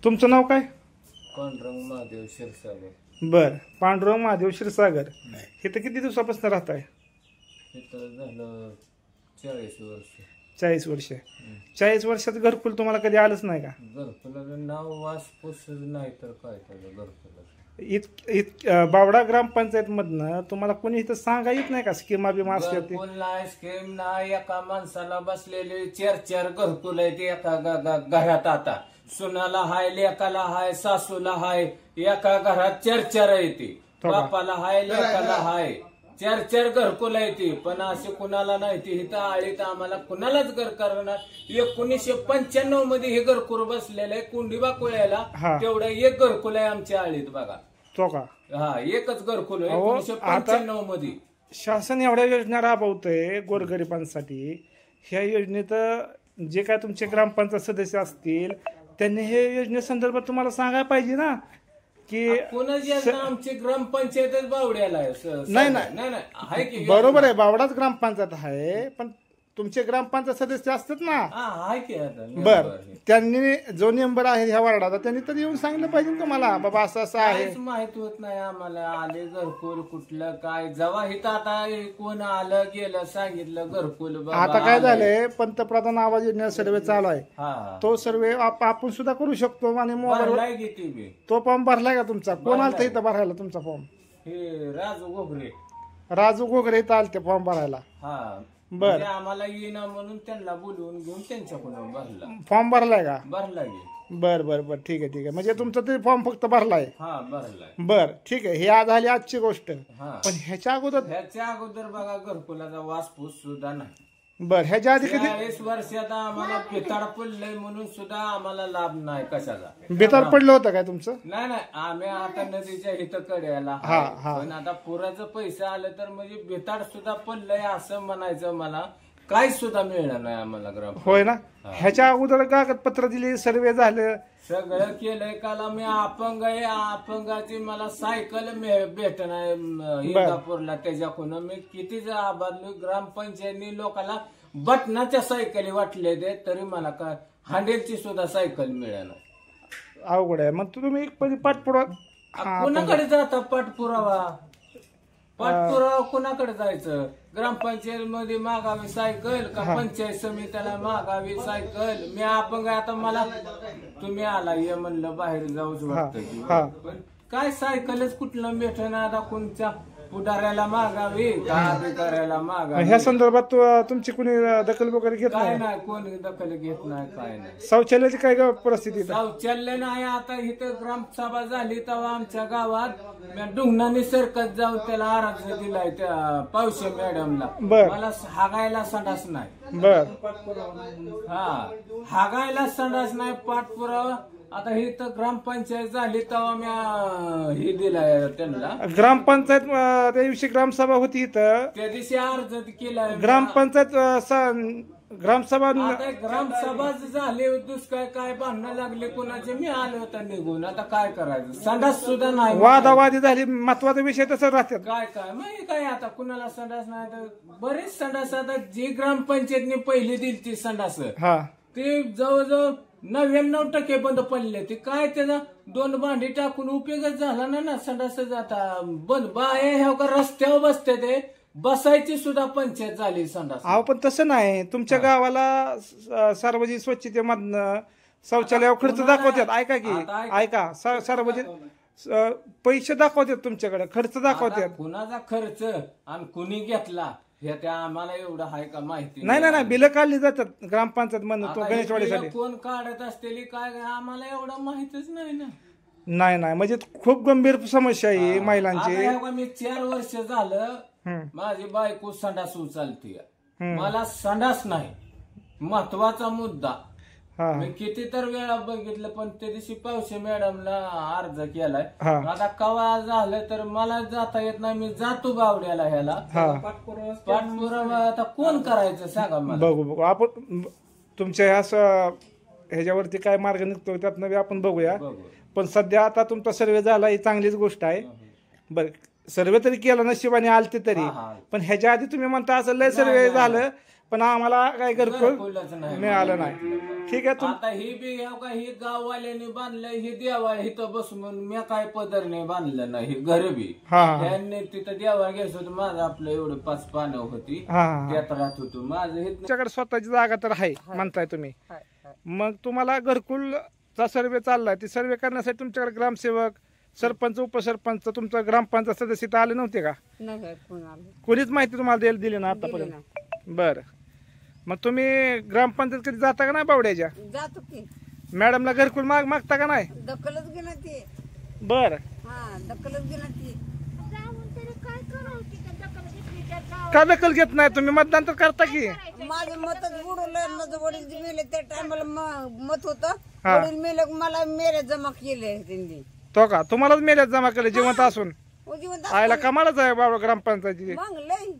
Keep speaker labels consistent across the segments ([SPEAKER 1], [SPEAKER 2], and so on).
[SPEAKER 1] तुमचं नाव काय?
[SPEAKER 2] पांडुरंग महादेव क्षीरसागर.
[SPEAKER 1] बर, पांडुरंग महादेव क्षीरसागर. हे तर किती दिवसापासून राहत आहे?
[SPEAKER 2] इथं झालं 40 वर्ष.
[SPEAKER 1] 40 वर्ष. 40 वर्षात घरकुल तुम्हाला कधी आलंच नाही का?
[SPEAKER 2] घरकुलाचं नाव वास पुस नाही तर काय त्याचं घरकुलाचं.
[SPEAKER 1] बावडा ग्रामपंचायत मधनं तुम्हाला कोणी इथं सांगा येत नाही का स्कीमा बिमा असल्या ते?
[SPEAKER 2] घरकुल नाही, स्कीम नाही. एका माणसाला बसलेले 4 घरकुल आहेत एका घरात. आता सुनाला हाय, लेकाला हाय, सासूला हाय. एका घरात 4 येते. बापाला हाय, लेकाला हाय. 4 घरकुल येते. पण असे कुणाला नाही ते इथं आळीत आम्हाला कुणालाच घर करणार. 1995 मध्ये हे घरकुल बसलेलं आहे कुंडीबा कुळ्याला. तेवढं एक घरकुल आहे आमच्या आळीत बघा.
[SPEAKER 1] तो का?
[SPEAKER 2] हा, एकच घरकुल आहे 1995 मध्ये.
[SPEAKER 1] शासन एवढ्या योजना राबवतंय गोरगरिबांसाठी. ह्या योजनेत जे काय तुमचे ग्रामपंचायत सदस्य असतील त्यांनी हे योजनेसंदर्भात तुम्हाला सांगायला पाहिजे ना की
[SPEAKER 2] कोणाची आमची ग्रामपंचायतच बावड्याला आहे.
[SPEAKER 1] नाही
[SPEAKER 2] आहे की
[SPEAKER 1] बरोबर आहे, बावडाच ग्रामपंचायत आहे, पण तुमचे ग्रामपंचायत सदस्य असतात ना.
[SPEAKER 2] आहे की
[SPEAKER 1] बर, त्यांनी जो मेंबर आहे ह्या वार्डाचा त्यांनी तर येऊन सांगितलं पाहिजे तुम्हाला बाबा असं असं आहे.
[SPEAKER 2] माहित होत नाही आम्हाला. आले घरकुल कुठलं काय जेव्हा इथं आता कोण आलं गेलं सांगितलं घरकुल.
[SPEAKER 1] आता काय झालंय, पंतप्रधान आवाज योजना सर्वे चालू आहे. तो सर्वे आपण सुद्धा करू शकतो आणि मोबाईल. तो फॉर्म भरलाय का तुमचा? कोण आलता इथं भरायला तुमचा फॉर्म?
[SPEAKER 2] हे राजू घोगरे.
[SPEAKER 1] राजू घोगरे इथं आलते फॉर्म भरायला.
[SPEAKER 2] बर, आम्हाला येईना म्हणून त्यांना बोलवून घेऊन त्यांच्याकडून भरला.
[SPEAKER 1] फॉर्म भरलाय का?
[SPEAKER 2] भरला गे.
[SPEAKER 1] बर बर बर, ठीक आहे ठीक आहे. म्हणजे तुमचा ते फॉर्म फक्त भरलाय?
[SPEAKER 2] हा, भरलाय.
[SPEAKER 1] बर, ठीक आहे. हे झाली आजची गोष्ट. पण ह्याच्या
[SPEAKER 2] अगोदर बघा घरकुलाचा वासपूस सुद्धा नाही.
[SPEAKER 1] बर, ह्याच्या आधी कधी
[SPEAKER 2] 40 वर्षात आम्हाला बेताड पडलंय म्हणून सुद्धा आम्हाला लाभ नाही कशाचा.
[SPEAKER 1] बेताड पडलं होतं काय तुमचं?
[SPEAKER 2] नाही, आम्ही आता नदीच्या इथं कड्याला. पण आता पुराचं पैसे आलं तर म्हणजे बेताड सुद्धा पडलंय असं म्हणायचं. मला काहीच सुद्धा मिळणार नाही आम्हाला ग्राम.
[SPEAKER 1] होय ना. ह्याच्या अगोदर कागदपत्र दिली, सर्वे झालं,
[SPEAKER 2] सगळं केलंय. काल मी अपंग आहे. अपंगाची मला सायकल भेटणार इंदापूरला. त्याच्याकडून मी किती आबादलो. ग्रामपंचायतनी लोकांना बटनाच्या सायकली वाटले ते तरी मला काय हँडलची सुद्धा सायकल मिळणार.
[SPEAKER 1] अवघड आहे. मग तुम्ही पाठपुरावा
[SPEAKER 2] कुणाकडे जाता? पाठपुरावा कुणाकडे जायचं? ग्रामपंचायत मध्ये मागावी सायकल का पंचायत समितीला मागावी सायकल? मी अपंग आता मला तुम्ही आला ये म्हणलं बाहेर जाऊच वाटतं. पण काय सायकलच कुठलं भेटणार. आता कोणच्या पुढाऱ्याला मागावी का अधिकाऱ्याला मागावी?
[SPEAKER 1] ह्या संदर्भात तुमची कुणी दखल वगैरे घेत
[SPEAKER 2] काय नाही, कोणी दखल घेत नाही, काय नाही.
[SPEAKER 1] शौचालयाची काय परिस्थिती?
[SPEAKER 2] शौचालय नाही. आता इथं ग्रामसभा झाली तेव्हा आमच्या गावात डुंगणाने सरकत जाऊन त्याला अर्ज दिलाय त्या पावशे मॅडमला. मला हागायला संडास नाही.
[SPEAKER 1] बर,
[SPEAKER 2] हागायला संडास नाही, पाठपुरावा. आता ही तर ग्रामपंचायत झाली तेव्हा मी हे दिलाय त्यांना.
[SPEAKER 1] ग्रामपंचायत त्या दिवशी ग्रामसभा होती इथं,
[SPEAKER 2] त्या दिवशी अर्ज केलाय.
[SPEAKER 1] ग्रामपंचायत ग्रामसभा
[SPEAKER 2] ग्रामसभा झाली. दुष्काळ काय भांडणं लागले कोणाचे. मी आलो होता निघून. आता काय करायचं? संडास सुद्धा नाही.
[SPEAKER 1] वादावादी झाली. महत्वाचा विषय तसं राहतात.
[SPEAKER 2] काय माहिती काय आता कुणाला संडास नाही तर बरेच संडास. आता जी ग्रामपंचायतने पहिली दिली ती संडास ते जवळजवळ 99% बंद पडले. ते काय त्याचा 2 भांडी टाकून उपयोगच झाला ना. संडास आता बंद. बाहेर का रस्त्यावर बसते ते बसायची सुद्धा पंचायत झाली संडास.
[SPEAKER 1] अहो पण तसं नाही. तुमच्या गावाला सार्वजनिक स्वच्छतेमधनं शौचालयावर खर्च दाखवतात. ऐका की ऐका, सार्वजनिक पैसे दाखवतात तुमच्याकडे, खर्च दाखवतात.
[SPEAKER 2] कुणाचा खर्च आणि कुणी घेतला हे त्या आम्हाला एवढं आहे का माहिती
[SPEAKER 1] नाही. बिलं काढली जातात ग्रामपंचायत म्हणून. तो गणेशवाडीसाठी
[SPEAKER 2] कोण काढत असलेली काय आम्हाला एवढं माहितच नाही ना.
[SPEAKER 1] नाही म्हणजे खूप गंभीर समस्या आहे महिलांची.
[SPEAKER 2] मी 4 वर्ष झालं माझी बायको संडास उचलते. मला संडास नाही. महत्वाचा मुद्दा. मी किती तर वेळा बघितलं पण त्या दिवशी पावशे मॅडमला अर्ज केलाय. आता कवा झालं तर मला जाता येत नाही. मी जातो बावड्याला ह्याला पाठपुरावा. आता कोण करायचं सांगा मला.
[SPEAKER 1] बघू आपण तुमच्या ह्याच्यावरती काय मार्ग निघतो त्यातनं आपण बघूया. पण सध्या आता तुमचा सर्वे झाला ही चांगलीच गोष्ट आहे. बरं, सर्वे तरी केला नशिबाने आलते तरी. पण ह्याच्या आधी तुम्ही म्हणता असं लय सर्वे झालं पण आम्हाला काय घरकुल
[SPEAKER 2] घरकुलच नाही
[SPEAKER 1] मिळालं नाही. ठीक आहे
[SPEAKER 2] आता ही बी ह्या का ही गाववाल्याने बांधलं ही देवा इथं बसून मी काय पदरने बांधलं नाही घर बी
[SPEAKER 1] हा
[SPEAKER 2] त्यांनी तिथं देवा घ्यायचं होतं माझं आपलं एवढं 5 पानं होती
[SPEAKER 1] हा
[SPEAKER 2] त्यात राहत होतो माझं हे
[SPEAKER 1] तुमच्याकडे स्वतःची जागा तर आहे म्हणताय तुम्ही. मग तुम्हाला घरकुलचा सर्वे चाललाय ती सर्वे करण्यासाठी तुमच्याकडे ग्रामसेवक सरपंच उपसरपंच तुमचं ग्रामपंचायत सदस्य इथं आले नव्हते का?
[SPEAKER 3] नाही कोणाला
[SPEAKER 1] कोणीच माहिती तुम्हाला द्यायला दिली ना आतापर्यंत? बर मग तुम्ही ग्रामपंचायत कधी जाता का नाही बावड्याच्या?
[SPEAKER 3] जातो की
[SPEAKER 1] मॅडमला घरकुल मागता का नाही?
[SPEAKER 3] दखलच घेणार ते.
[SPEAKER 1] बर
[SPEAKER 3] हा दखलच घेणार ती.
[SPEAKER 1] का दखल घेत नाही तुम्ही? मतदान तर करता की.
[SPEAKER 3] माझं मतच बुडवलं. माझं वडील जे मेले त्या टायमाला मत होतं.
[SPEAKER 1] हा.
[SPEAKER 3] वडील मेले मला मेरे जमा केले त्यांनी.
[SPEAKER 1] तो का तुम्हालाच मेल्यात जमा केलं जिवंत असून?
[SPEAKER 3] हो, जिवंत
[SPEAKER 1] आयला कमालच आहे बाबा ग्रामपंचायतीची.
[SPEAKER 3] मग लय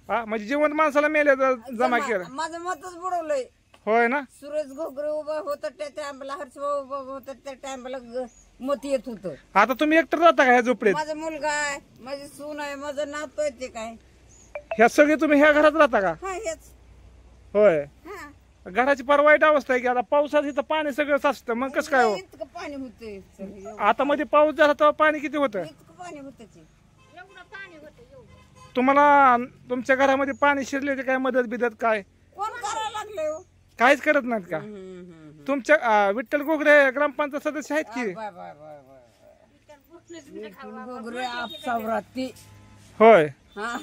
[SPEAKER 1] हा म्हणजे जिवंत माणसाला मेल्या जमा केलं.
[SPEAKER 3] माझं मतच बुडवलंय.
[SPEAKER 1] होय ना?
[SPEAKER 3] सुरेश घोगरे उभा होता त्या टायमाला, हर्षभाऊ उभा होता त्या टायमाला मत येत होतं.
[SPEAKER 1] आता तुम्ही एकतर जाता का ह्या झोपडीत?
[SPEAKER 3] माझा मुलगा आहे, माझी सून आहे, माझं नातू आहे. ते काय
[SPEAKER 1] ह्या सगळे तुम्ही ह्या घरात राहता का?
[SPEAKER 3] हा हेच.
[SPEAKER 1] होय.
[SPEAKER 3] हा
[SPEAKER 1] घराची फार वाईट अवस्था आहे की आता पावसात इथं पाणी सगळं साचतं मग कसं काय हो?
[SPEAKER 3] इतकं पाणी होतंय.
[SPEAKER 1] आता मध्ये पाऊस झाला तेव्हा पाणी किती होतं?
[SPEAKER 3] इतकं पाणी होतं ते.
[SPEAKER 1] तुम्हाला तुमच्या घरामध्ये पाणी शिरले ते काय मदत बिदत काय
[SPEAKER 3] कोण करायला लागले हो?
[SPEAKER 1] काहीच करत नाहीत का? तुमच्या विठ्ठल घोगरे ग्रामपंचायत सदस्य आहेत की?
[SPEAKER 3] Bye bye bye bye. Ghogare आपसावराती.
[SPEAKER 1] होय.
[SPEAKER 3] हा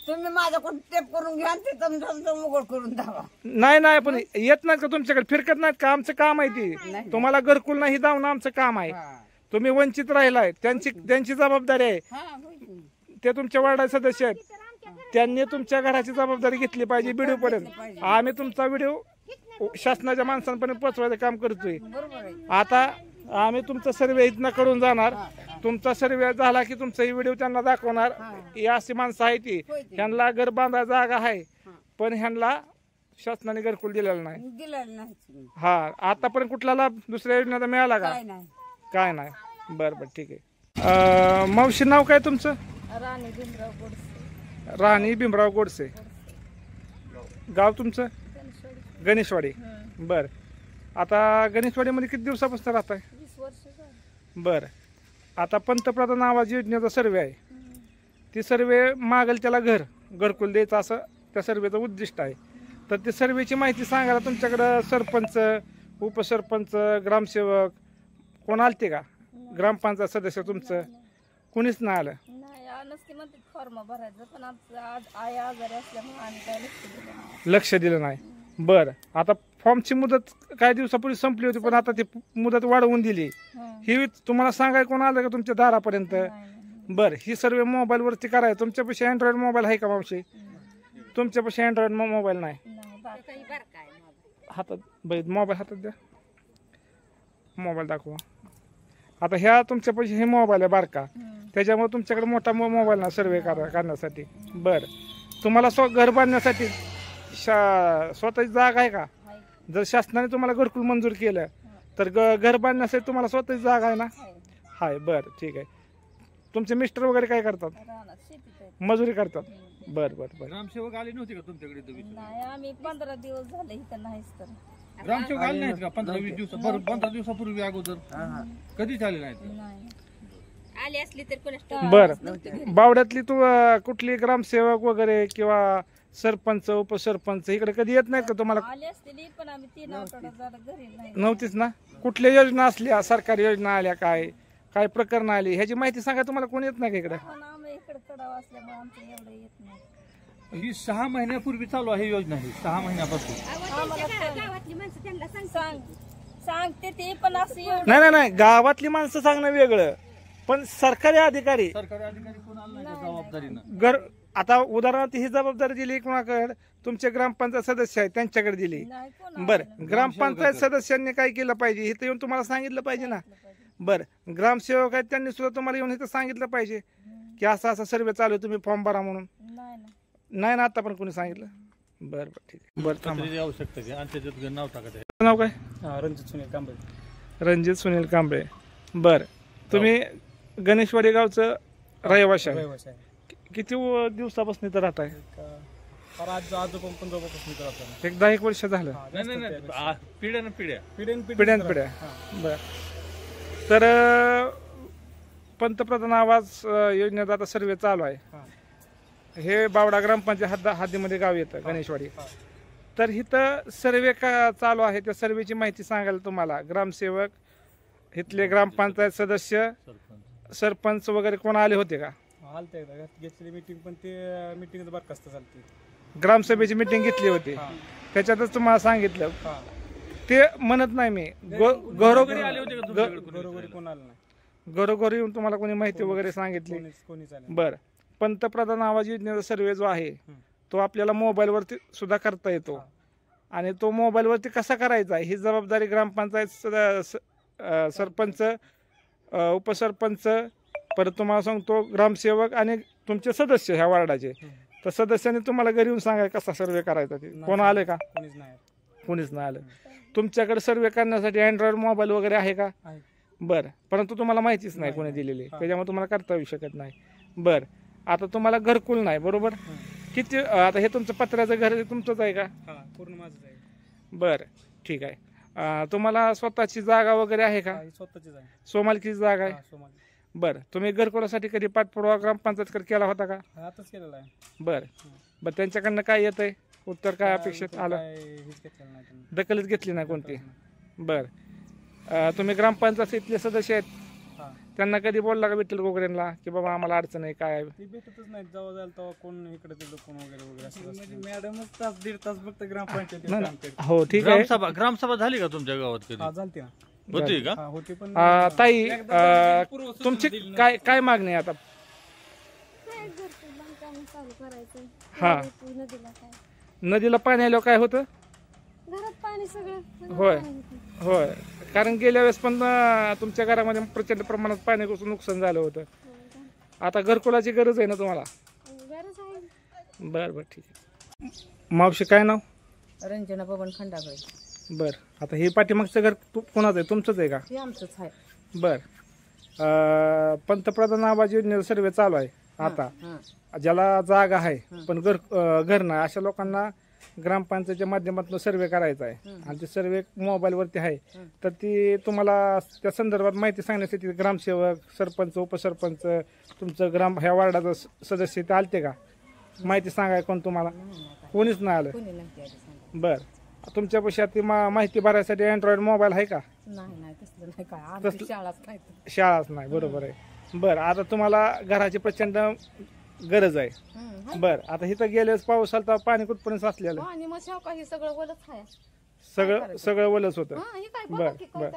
[SPEAKER 3] तुम्ही माझ्याकडून टेप करून घ्या आणि ते तुमचं उघड करून द्यावा.
[SPEAKER 1] नाही पण येत नाहीत का तुमच्याकडे? फिरकत नाहीत का? आमचं काम आहे ती. तुम्हाला घरकुल नाही दावणं आमचं काम आहे. तुम्ही वंचित राहिलाय त्यांची जबाबदारी आहे.
[SPEAKER 3] हा होय की.
[SPEAKER 1] ते तुमच्या वार्डाचे सदस्य आहेत. त्यांनी तुमच्या घराची जबाबदारी घेतली पाहिजे व्हिडिओ पर्यंत. आम्ही तुमचा व्हिडिओ शासनाच्या माणसांपर्यंत पोहोचवायचं काम करतोय.
[SPEAKER 3] बरोबर आहे.
[SPEAKER 1] आता आम्ही तुमचा सर्वे इथनं कडून जाणार. तुमचा सर्वे झाला की तुमचा व्हिडिओ त्यांना दाखवणार. ही अशी माणसं आहे ती ह्यांना घर बांधायला जागा आहे पण ह्यांना शासनाने घरकुल दिलेलं नाही.
[SPEAKER 3] दिलेलं नाही.
[SPEAKER 1] हा आतापर्यंत कुठला लाभ दुसऱ्या योजनेचा मिळाला का?
[SPEAKER 3] काय नाही.
[SPEAKER 1] काय नाही. बरं ठीक आहे. मावशी नाव काय तुमचं?
[SPEAKER 3] राणी भीमराव गोडसे.
[SPEAKER 1] राणी भीमराव गोडसे. गाव तुमचं? गणेशवाडी. बर आता गणेशवाडीमध्ये किती दिवसापासून राहताय?
[SPEAKER 3] 20 वर्ष.
[SPEAKER 1] बर आता पंतप्रधान आवास योजनेचा सर्वे आहे. ती सर्वे मागेल त्याला घरकुल द्यायचं असं त्या सर्वेचं उद्दिष्ट आहे. तर ते सर्वेची माहिती सांगायला तुमच्याकडं सरपंच उपसरपंच ग्रामसेवक कोण आलते का? ग्रामपंचायत सदस्य तुमचं कोणीच नाही आलं?
[SPEAKER 4] नाही नसते म्हणते फॉर्म भरायचं पण आमचं आज आई आजारी असल्यामुळे आम्ही काय
[SPEAKER 1] लक्ष दिलं नाही. बरं आता फॉर्मची मुदत काही दिवसापूर्वी संपली होती पण आता ती मुदत वाढवून दिली. ही तुम्हाला सांगाय कोण आलं का तुमच्या दारापर्यंत? बरं ही सर्व मोबाईल वरती करायचं. तुमच्यापाशी अँड्रॉइड मोबाईल आहे का मावशी? तुमच्यापाशी अँड्रॉइड मोबाईल नाही. हातात मोबाईल हातात द्या. मोबाईल दाखवा. आता ह्या तुमच्यापाशी हे मोबाईल आहे बारका त्याच्यामुळे तुमच्याकडे मोठा मोबाईल ना सर्वे करण्यासाठी. बरं तुम्हाला घर बांधण्यासाठी स्वतःची जागा आहे का? जर शासनाने तुम्हाला घरकुल मंजूर केलं तर घर बांधण्यासाठी तुम्हाला स्वतःची जागा आहे ना? हाय. बरं ठीक आहे. तुमचे मिस्टर वगैरे काय करतात? मजुरी करतात. बरं बरं बरं.
[SPEAKER 5] ग्रामसेवक आले नव्हते का तुमच्याकडे?
[SPEAKER 4] नाही आम्ही 15 दिवस झाले इथं नाहीच तर.
[SPEAKER 5] ग्रामसेवक आले नाहीत का? 15-20 दिवस 15 दिवसापूर्वी अगोदर कधीच आले नाहीत?
[SPEAKER 4] नाही
[SPEAKER 3] आली असली तर कोण?
[SPEAKER 1] बरं बावड्यातली तू कुठली ग्रामसेवक वगैरे किंवा सरपंच उपसरपंच इकडे कधी येत नाहीत का तुम्हाला?
[SPEAKER 4] आली असलेली पण आम्ही 3 आठवड्यात झालं घरी नाही.
[SPEAKER 1] नव्हतीच ना? कुठल्या योजना असल्या सरकारी योजना आल्या काय प्रकरण आली ह्याची माहिती सांगा. तुम्हाला कोणी येत नाही का इकडे?
[SPEAKER 4] पण आम्ही इकडे कडाव असल्यामुळे आमचं एवढं येत नाही.
[SPEAKER 5] ही 6 महिन्यापूर्वी चालू आहे योजना. ही 6 महिन्यापासून
[SPEAKER 4] सांगते ते पण असं एवढं
[SPEAKER 1] नाही गावातली माणसं सांगणं वेगळं पण सरकारी अधिकारी
[SPEAKER 5] सरकारी अधिकारी कोण आला नाही जबाबदारीनं?
[SPEAKER 1] घर आता उदाहरणार्थ ही जबाबदारी दिली कोणाकडे? तुमचे ग्रामपंचायत सदस्य आहेत त्यांच्याकडे दिली.
[SPEAKER 4] नाही कोण
[SPEAKER 1] बरं ग्रामपंचायत सदस्यांनी काय केलं पाहिजे? इथं येऊन तुम्हाला सांगितलं पाहिजे ना. बरं ग्रामसेवक आहेत त्यांनी सुद्धा तुम्हाला येऊन इथं सांगितलं पाहिजे की असा सर्वे चालू आहे तुम्ही फॉर्म भरा म्हणून. नाही ना आता पण कोणी सांगितलं? बरं ठीक आहे. बरं थांबा.
[SPEAKER 5] आवश्यकता आहे आणि त्याच्यात नाव टाकत
[SPEAKER 1] नाव काय?
[SPEAKER 6] रणजित सुनील कांबळे.
[SPEAKER 1] रणजित सुनील कांबळे. बरं तुम्ही गणेशवाडी गावचं रहिवासी आहे. किती दिवसापासून इथं राहताय?
[SPEAKER 5] आजोबा पंजोबापासून करत
[SPEAKER 1] एक 10 वर्ष झालं
[SPEAKER 5] नाही पिढ्या ना पिढ्या
[SPEAKER 1] पिढ्यान पिढ्या बर. तर पंतप्रधान आवास योजनेचा आता सर्वे चालू आहे. हे बावडा ग्रामपंचायत हद्दीमध्ये गाव येतं गणेशवाडी. तर इथं सर्वे का चालू आहे त्या सर्वेची माहिती सांगायला तुम्हाला ग्रामसेवक इथले ग्रामपंचायत सदस्य सरपंच वगैरे कोण आले होते का?
[SPEAKER 6] आलते घेतलेली मीटिंग पण ते मीटिंग बरखास्त झाली.
[SPEAKER 1] ग्रामसभेची मीटिंग घेतली होती त्याच्यातच तुम्हाला सांगितलं. ते म्हणत नाही मी घरोघरी आले होते का
[SPEAKER 6] बरोबर कोण आलं नाही.
[SPEAKER 1] घरोघरी येऊन तुम्हाला कोणी माहिती वगैरे सांगितली?
[SPEAKER 6] कोणीच आलं
[SPEAKER 1] बर. पंतप्रधान आवास योजनेचा सर्वे जो आहे तो आपल्याला मोबाईलवरती सुद्धा करता येतो. आणि तो मोबाईलवरती कसा करायचा ही जबाबदारी ग्रामपंचायत सरपंच उपसरपंच परत तुम्हाला सांगतो ग्रामसेवक आणि तुमचे सदस्य ह्या वार्डाचे. तर सदस्यांनी तुम्हाला घरी येऊन सांगाय कसा सर्वे करायचा ते. कोण आले का?
[SPEAKER 6] कोणीच नाही.
[SPEAKER 1] कोणीच नाही आलं. तुमच्याकडे सर्वे करण्यासाठी अँड्रॉइड मोबाईल वगैरे आहे का? बरं. परंतु तुम्हाला माहितीच नाही कोणी दिलेली त्याच्यामुळे तुम्हाला करता येऊ शकत नाही. बरं. आता तुम्हाला घरकुल नाही बरोबर. किती आता हे तुमचं पत्र्याचं घर तुमचंच आहे का?
[SPEAKER 6] पूर्ण माझं आहे.
[SPEAKER 1] बरं ठीक आहे. तुम्हाला स्वतःची जागा वगैरे आहे का?
[SPEAKER 6] स्वतःचीच आहे.
[SPEAKER 1] सोमालकीची जागा आहे. बरं. तुम्ही घरकुलासाठी कधी पाठपुरावा ग्रामपंचायतकडे केला होता का?
[SPEAKER 6] आताच केलेला आहे.
[SPEAKER 1] बरं. बरं त्यांच्याकडनं काय येत आहे उत्तर काय अपेक्षित आलं? दखलच घेतली नाही कोणती? बरं. तुम्ही ग्रामपंचायत इथले सदस्य आहेत त्यांना कधी बोलला का विठ्ठल गोगरेंना की बाबा आम्हाला अडचण आहे काय?
[SPEAKER 6] ती भेटतच नाही. जेव्हा जाईल तेव्हा कोण इकडे तिकडे कोण वगैरे वगैरे असं मॅडमच तास दीड तास फक्त ग्रामपंचायत.
[SPEAKER 1] हो ठीक आहे.
[SPEAKER 5] ग्रामसभा झाली का तुमच्या गावात कधी?
[SPEAKER 6] झालती ना.
[SPEAKER 5] होती का?
[SPEAKER 6] होती पण
[SPEAKER 1] ताई तुमची काय काय मागणी आहे आता? हा नदीला पाणी आल्यावर काय होतं?
[SPEAKER 4] घरात पाणी सगळं.
[SPEAKER 1] होय होय. कारण गेल्या वेळेस पण तुमच्या घरामध्ये प्रचंड प्रमाणात पाणी घुसून नुकसान झालं होतं. आता घरकुलाची गरज आहे ना तुम्हाला? बरं बरं ठीक आहे. मावशी काय नाव?
[SPEAKER 3] रंजना बबन खंडागळे.
[SPEAKER 1] बर. आता हे पाठीमागचं घर कोणाचं आहे? तुमचंच आहे का?
[SPEAKER 3] हे आमचंच आहे.
[SPEAKER 1] बर. पंतप्रधान आवास योजनेचा सर्वे चालू आहे आता. ज्याला जागा आहे पण घर नाही अशा लोकांना ग्रामपंचायतच्या माध्यमातून सर्वे करायचा आहे आणि ते सर्वे मोबाईलवरती आहे. तर ती तुम्हाला त्या संदर्भात माहिती सांगण्यासाठी ग्रामसेवक सरपंच उपसरपंच तुमचं ह्या वार्डाचं सदस्य ते आलते का माहिती सांगाय? कोण तुम्हाला? कोणीच नाही आलं. बर. तुमच्यापाशी ती माहिती भरायसाठी अँड्रॉइड मोबाईल आहे का? शाळाच नाही बरोबर आहे. बरं. आता तुम्हाला घराची प्रचंड गरज आहे. बर. आता इथं गेल्यास पाऊस आला तर पाणी कुठपर्यंत साचलेलं? सगळं वलच होतं. बर बर.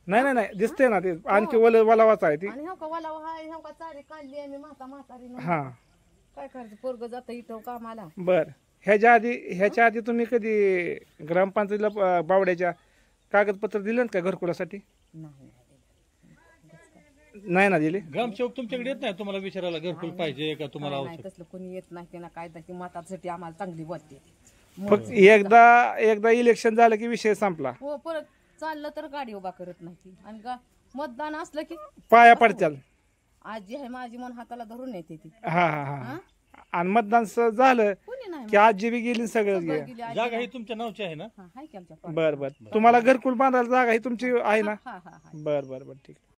[SPEAKER 1] नाही नाही नाही दिसते ना ते आणखी वलावाच आहे ती. हा
[SPEAKER 3] काय करायचं पोरग जातं इथं कामाला.
[SPEAKER 1] बर. ह्याच्या आधी तुम्ही कधी ग्रामपंचायतीला बावड्याच्या कागदपत्र दिले का घरकुलासाठी? नाही ना दिले.
[SPEAKER 5] ग्रामसेवक तुमच्याकडे येत नाही तुम्हाला विचारायला घरकुल पाहिजे का तुम्हाला आवश्यक?
[SPEAKER 3] तसलं कोणी येत नाही. त्यांना काय ती मतासाठी आम्हाला चांगली बोलते.
[SPEAKER 1] फक्त एकदा इलेक्शन झालं की विषय संपला.
[SPEAKER 3] हो परत चाललं तर गाडी उभा करत नाही ती. आणि मतदान असलं की
[SPEAKER 1] पाया पडत्याल.
[SPEAKER 3] आजी आहे माझी म्हणून हाताला धरून येते ती.
[SPEAKER 1] हा हा हा. आणि मतदान झालं की आजी बी गेली सगळं गेलं.
[SPEAKER 5] जागा ही तुमच्या नावची आहे ना?
[SPEAKER 3] हाय की आमच्या.
[SPEAKER 1] बर बर. तुम्हाला घरकुल बांधायला जागा ही तुमची आहे ना? बर बर बर ठीक आहे.